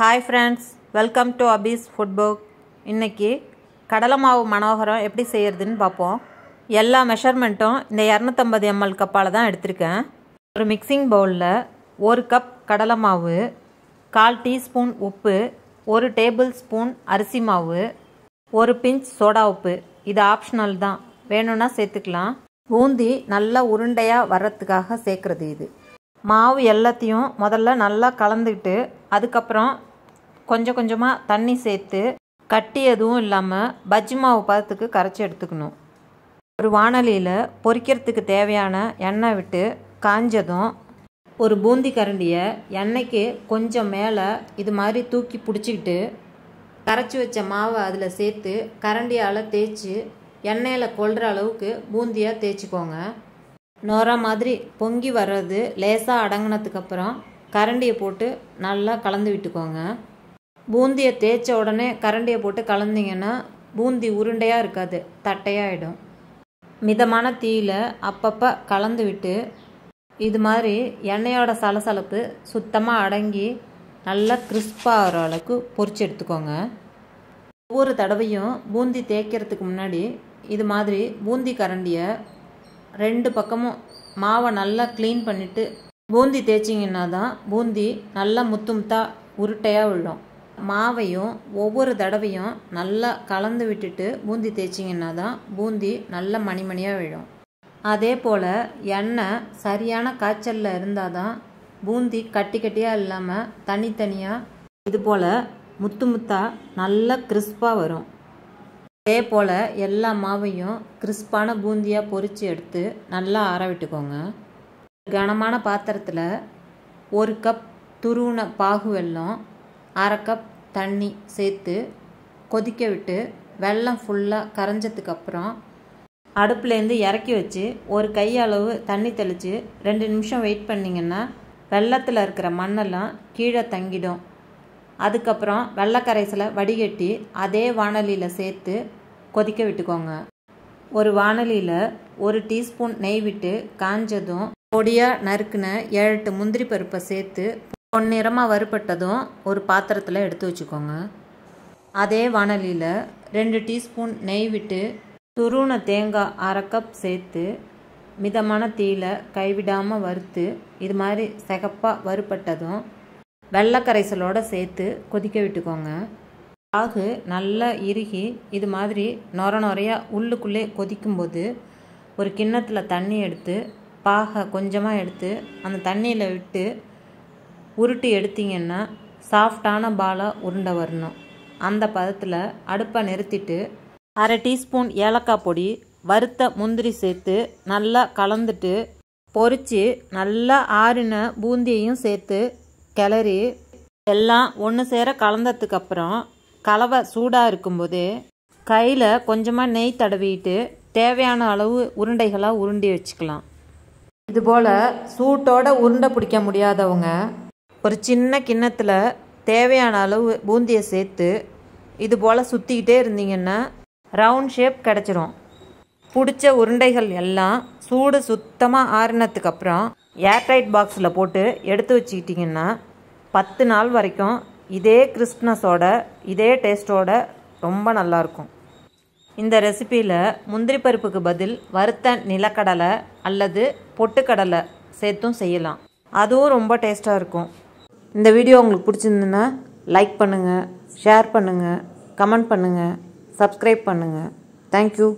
Hi friends, welcome to Abhi's Food Book. இன்னைக்கு கடலை மாவு மனோகரம் எப்படி செய்யறதுன்னு பார்ப்போம். எல்லா மெஷர்மெண்ட்டும் இந்த 250 ml கப்பால தான் எடுத்திருக்கேன். ஒரு மிக்சிங் பவுலில் 1 கப் கடலை மாவு, 1/4 டீஸ்பூன் உப்பு, 1 டேபிள் ஸ்பூன் அரிசி மாவு, 1 பிஞ்ச் சோடா உப்பு. இது ஆப்ஷனல் தான், வேணும்னா சேர்த்துக்கலாம். பூந்தி நல்லா உருண்டையாக வர்றதுக்காக சேர்க்குறது இது. மாவு எல்லாத்தையும் முதல்ல நல்லா கலந்துக்கிட்டு அதுக்கப்புறம் கொஞ்சம் கொஞ்சமாக தண்ணி சேர்த்து கட்டி எதுவும் இல்லாமல் பஜ்ஜி மாவு பதத்துக்கு கரைச்சி எடுத்துக்கணும். ஒரு வாணலியில் பொரிக்கிறதுக்கு தேவையான எண்ணெய் விட்டு காஞ்சதும் ஒரு பூந்தி கரண்டியை எண்ணெய்க்கு கொஞ்சம் மேலே இது மாதிரி தூக்கி பிடிச்சிக்கிட்டு கரைச்சி வச்ச மாவை அதில் சேர்த்து கரண்டியால் தேய்ச்சி எண்ணெயில் கொள்கிற அளவுக்கு பூந்தியாக தேய்ச்சிக்கோங்க. நோரா மாதிரி பொங்கி வர்றது லேசாக அடங்கினதுக்கப்புறம் கரண்டியை போட்டு நல்லா கலந்து விட்டுக்கோங்க. பூந்தியை தேய்ச்ச உடனே கரண்டியை போட்டு கலந்திங்கன்னா பூந்தி உருண்டையாக இருக்காது, தட்டையாகிடும். மிதமான தீயில் அப்பப்போ கலந்து விட்டு இது மாதிரி எண்ணெயோட சலசலப்பு சுத்தமாக அடங்கி நல்லா கிறிஸ்பாக ஆகிற அளவுக்கு பொரிச்சு எடுத்துக்கோங்க. ஒவ்வொரு தடவையும் பூந்தி தேய்க்கிறதுக்கு முன்னாடி இது மாதிரி பூந்தி கரண்டியை 2 பக்கமும் மாவை நல்லா க்ளீன் பண்ணிவிட்டு பூந்தி தேய்ச்சிங்கன்னா தான் பூந்தி நல்லா முத்து முத்தாக உருட்டையாக விழும். மாவையும் ஒவ்வொரு தடவையும் நல்லா கலந்து விட்டுட்டு பூந்தி தேய்ச்சிங்கன்னா தான் பூந்தி நல்ல மணிமணியாக விழும். அதே போல் எண்ணெய் சரியான காய்ச்சலில் இருந்தால் தான் பூந்தி கட்டி கட்டியாக இல்லாமல் தனித்தனியாக இது போல் முத்து முத்தாக நல்லா கிறிஸ்பாக வரும். அதே போல் எல்லா மாவையும் கிறிஸ்பான பூந்தியாக பொரித்து எடுத்து நல்லா ஆற விட்டுக்கோங்க. கனமான பாத்திரத்தில் 1 கப் துருவின பாகு வெல்லம், 1/2 கப் தண்ணி சேர்த்து கொதிக்க விட்டு வெல்லம் ஃபுல்லாக கரைஞ்சதுக்கப்புறம் அடுப்புலேருந்து இறக்கி வச்சு ஒரு கையளவு தண்ணி தெளித்து 2 நிமிஷம் வெயிட் பண்ணிங்கன்னா வெல்லத்தில் இருக்கிற மண்ணெல்லாம் கீழே தங்கிடும். அதுக்கப்புறம் வெள்ளக்கரைசலை வடிகட்டி அதே வாணலியில் சேர்த்து கொதிக்க விட்டுக்கோங்க. ஒரு வாணலியில் 1 டீஸ்பூன் நெய் விட்டு காஞ்சதும் பொடியாக நறுக்குன 7-8 முந்திரி பருப்பை சேர்த்து பொன்னிறமாக வறுபட்டதும் ஒரு பாத்திரத்தில் எடுத்து வச்சுக்கோங்க. அதே வாணலியில் 2 டீஸ்பூன் நெய் விட்டு துருவின தேங்காய் 1/2 கப் சேர்த்து மிதமான தீயில் கைவிடாமல் வறுத்து இது மாதிரி சிகப்பாக வறுபட்டதும் வெள்ளக்கரைசலோடு சேர்த்து கொதிக்க விட்டுக்கோங்க. பாகு நல்லா இறுகி இது மாதிரி நொர நொறையாக உள்ளுக்குள்ளே கொதிக்கும்போது ஒரு கிண்ணத்தில் தண்ணி எடுத்து பாகை கொஞ்சமாக எடுத்து அந்த தண்ணியில் விட்டு உருட்டி எடுத்திங்கன்னா சாஃப்டான பாலாக உருண்டை வரணும். அந்த பதத்தில் அடுப்பை நிறுத்திட்டு 1/2 டீஸ்பூன் ஏலக்காய் பொடி, வறுத்த முந்திரி சேர்த்து நல்லா கலந்துட்டு பொரித்து நல்லா ஆறின பூந்தியையும் சேர்த்து கிளறி எல்லாம் ஒன்று சேர கலந்ததுக்கப்புறம் கலவை சூடாக இருக்கும்போது கையில் கொஞ்சமாக நெய் தடவிட்டு தேவையான அளவு உருண்டைகளாக உருண்டி வச்சுக்கலாம். இதுபோல் சூட்டோட உருண்டை பிடிக்க முடியாதவங்க ஒரு சின்ன கிண்ணத்தில் தேவையான அளவு பூந்தியை சேர்த்து இது போல் சுற்றிக்கிட்டே இருந்தீங்கன்னா ரவுண்ட் ஷேப் கிடச்சிரும். பிடிச்ச உருண்டைகள் எல்லாம் சூடு சுத்தமாக ஆறினதுக்கப்புறம் ஏர்டைட் பாக்ஸில் போட்டு எடுத்து வச்சுக்கிட்டிங்கன்னா 10 நாள் வரைக்கும் இதே கிறிஸ்ப்னஸோட இதே டேஸ்ட்டோட ரொம்ப நல்லாயிருக்கும். இந்த ரெசிப்பியில் முந்திரி பருப்புக்கு பதில் வறுத்த நிலக்கடலை அல்லது பொட்டுக்கடலை சேர்த்தும் செய்யலாம், அதுவும் ரொம்ப டேஸ்ட்டாக இருக்கும். இந்த வீடியோ உங்களுக்கு பிடிச்சிருந்துன்னா லைக் பண்ணுங்கள், ஷேர் பண்ணுங்கள், கமெண்ட் பண்ணுங்கள், சப்ஸ்கிரைப் பண்ணுங்கள். தேங்க்யூ.